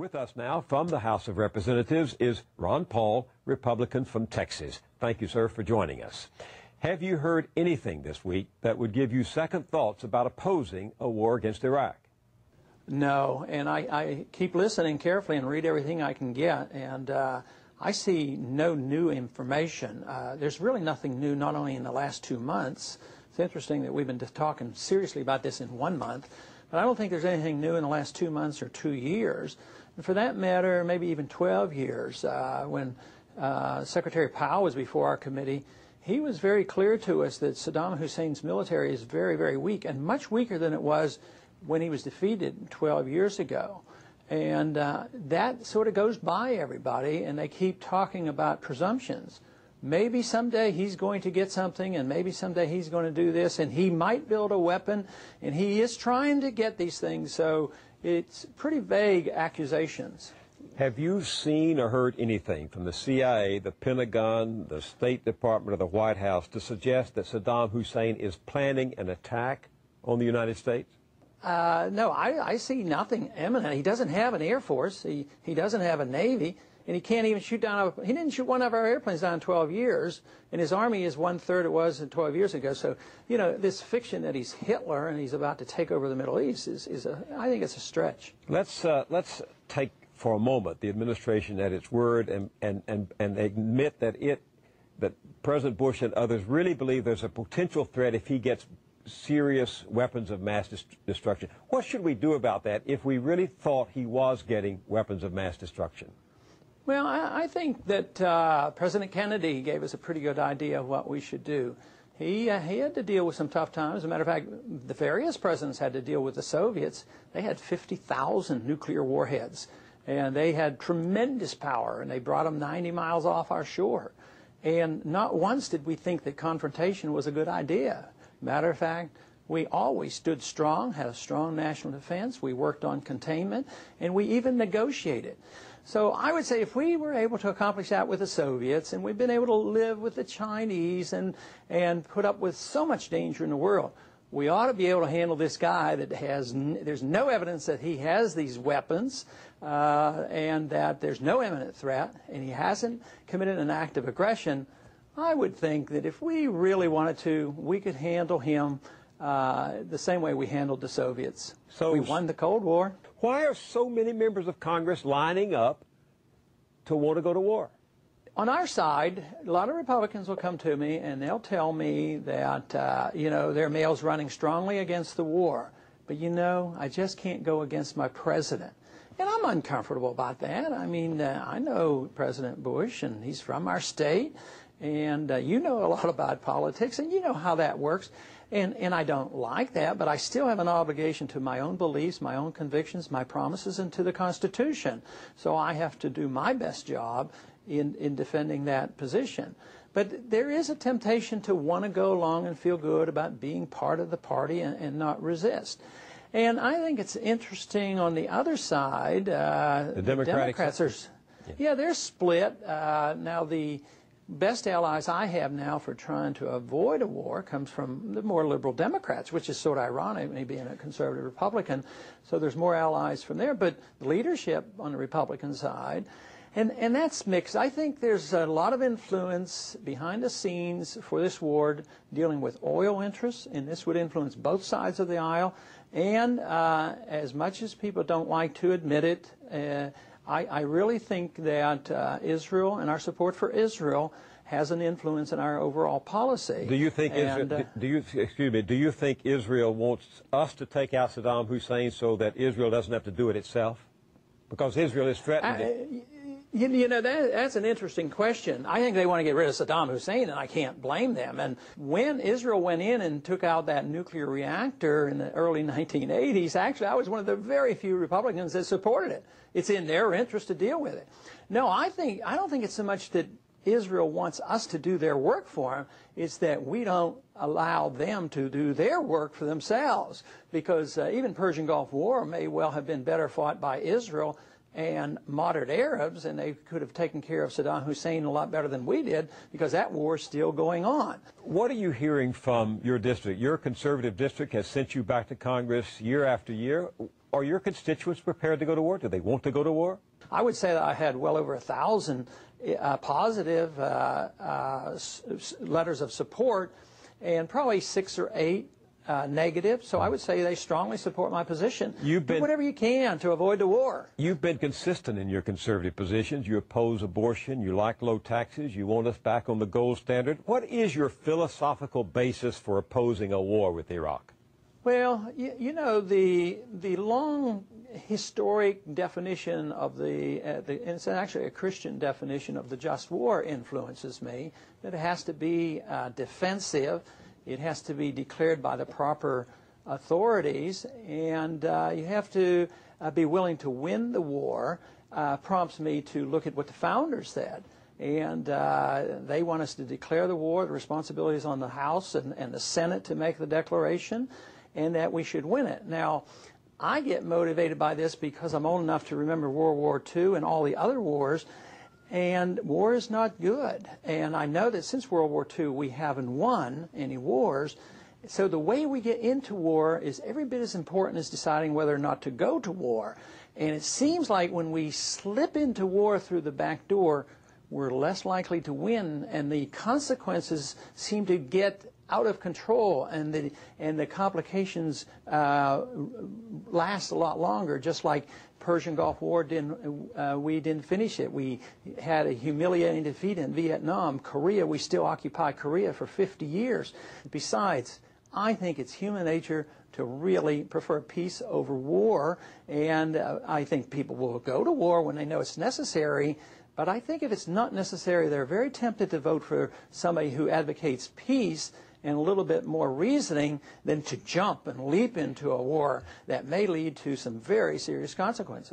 With us now from the House of Representatives is Ron Paul, Republican from Texas. Thank you, sir, for joining us. Have you heard anything this week that would give you second thoughts about opposing a war against Iraq? No, and I keep listening carefully and read everything I can get, and I see no new information. There's really nothing new, not only in the last 2 months. It's interesting that we've been talking seriously about this in 1 month, but I don't think there's anything new in the last 2 months or 2 years. And for that matter, maybe even 12 years. When Secretary Powell was before our committee, he was very clear to us that Saddam Hussein's military is very, very weak, and much weaker than it was when he was defeated 12 years ago. And that sort of goes by everybody, and they keep talking about presumptions. Maybe someday he's going to get something, and maybe someday he's going to do this, and he might build a weapon, and he is trying to get these things. So it's pretty vague accusations. Have you seen or heard anything from the CIA, the Pentagon, the State Department, or the White House to suggest that Saddam Hussein is planning an attack on the United States? No, I see nothing imminent. He doesn't have an Air Force. He doesn't have a Navy. And he can't even shoot down he didn't shoot one of our airplanes down in 12 years, and his army is 1/3 it was 12 years ago. So, you know, this fiction that he's Hitler and he's about to take over the Middle East I think it's a stretch. Let's take for a moment the administration at its word and admit that President Bush and others really believe there's a potential threat if he gets serious weapons of mass destruction. What should we do about that if we really thought he was getting weapons of mass destruction? Well, I think that President Kennedy gave us a pretty good idea of what we should do. He had to deal with some tough times. As a matter of fact, the various presidents had to deal with the Soviets. They had 50,000 nuclear warheads, and they had tremendous power, and they brought them 90 miles off our shore. And not once did we think that confrontation was a good idea. Matter of fact, we always stood strong, had a strong national defense. We worked on containment, and we even negotiated. So I would say if we were able to accomplish that with the Soviets, and we've been able to live with the Chinese and put up with so much danger in the world, we ought to be able to handle this guy that there's no evidence that he has these weapons, and that there's no imminent threat, and he hasn't committed an act of aggression. I would think that if we really wanted to, we could handle him the same way we handled the Soviets. So we won the Cold War. Why are so many members of Congress lining up to want to go to war? On our side, a lot of Republicans will come to me and they'll tell me that, you know, their mail's running strongly against the war. But, you know, I just can't go against my president. And I'm uncomfortable about that. I mean, I know President Bush, and he's from our state. And you know a lot about politics, and you know how that works. And I don't like that, but I still have an obligation to my own beliefs, my own convictions, my promises, and to the Constitution. So I have to do my best job in defending that position. But there is a temptation to want to go along and feel good about being part of the party and not resist. And I think it's interesting on the other side, the Democrats are, yeah, they're split. Now the best allies I have now for trying to avoid a war comes from the more liberal Democrats, which is sort of ironic, me being a conservative Republican. So there's more allies from there. But the leadership on the Republican side, and that's mixed. I think there's a lot of influence behind the scenes for this war dealing with oil interests, and this would influence both sides of the aisle. And as much as people don't like to admit it, I really think that Israel and our support for Israel has an influence in our overall policy. Do you think do you think Israel wants us to take out Saddam Hussein so that Israel doesn't have to do it itself? Because Israel is threatened. You know, that's an interesting question. I think they want to get rid of Saddam Hussein, and I can't blame them. And when Israel went in and took out that nuclear reactor in the early 1980s, actually, I was one of the very few Republicans that supported it. It's in their interest to deal with it. No, I don't think it's so much that Israel wants us to do their work for them. It's that we don't allow them to do their work for themselves. Because even Persian Gulf War may well have been better fought by Israel and moderate Arabs, and they could have taken care of Saddam Hussein a lot better than we did, because that war is still going on. What are you hearing from your district? Your conservative district has sent you back to Congress year after year. Are your constituents prepared to go to war? Do they want to go to war? I would say that I had well over 1,000 positive letters of support, and probably 6 or 8 negative. So I would say they strongly support my position. Do whatever you can to avoid the war. You've been consistent in your conservative positions. You oppose abortion. You like low taxes. You want us back on the gold standard. What is your philosophical basis for opposing a war with Iraq? Well, you know, the long historic definition of and it's actually a Christian definition of the just war influences me, that it has to be defensive, it has to be declared by the proper authorities, and you have to be willing to win the war, prompts me to look at what the founders said. And they want us to declare the war. The responsibility is on the House and the Senate to make the declaration, and that we should win it. Now, I get motivated by this because I'm old enough to remember World War II and all the other wars, and war is not good. And I know that since World War II we haven't won any wars, so the way we get into war is every bit as important as deciding whether or not to go to war. And it seems like when we slip into war through the back door, we're less likely to win, and the consequences seem to get out of control, and the complications last a lot longer. Just like Persian Gulf War we didn't finish it. We had a humiliating defeat in Vietnam. Korea, we still occupy Korea for 50 years. Besides, I think it's human nature to really prefer peace over war, and I think people will go to war when they know it's necessary. But I think if it's not necessary, they're very tempted to vote for somebody who advocates peace and a little bit more reasoning than to jump and leap into a war that may lead to some very serious consequences.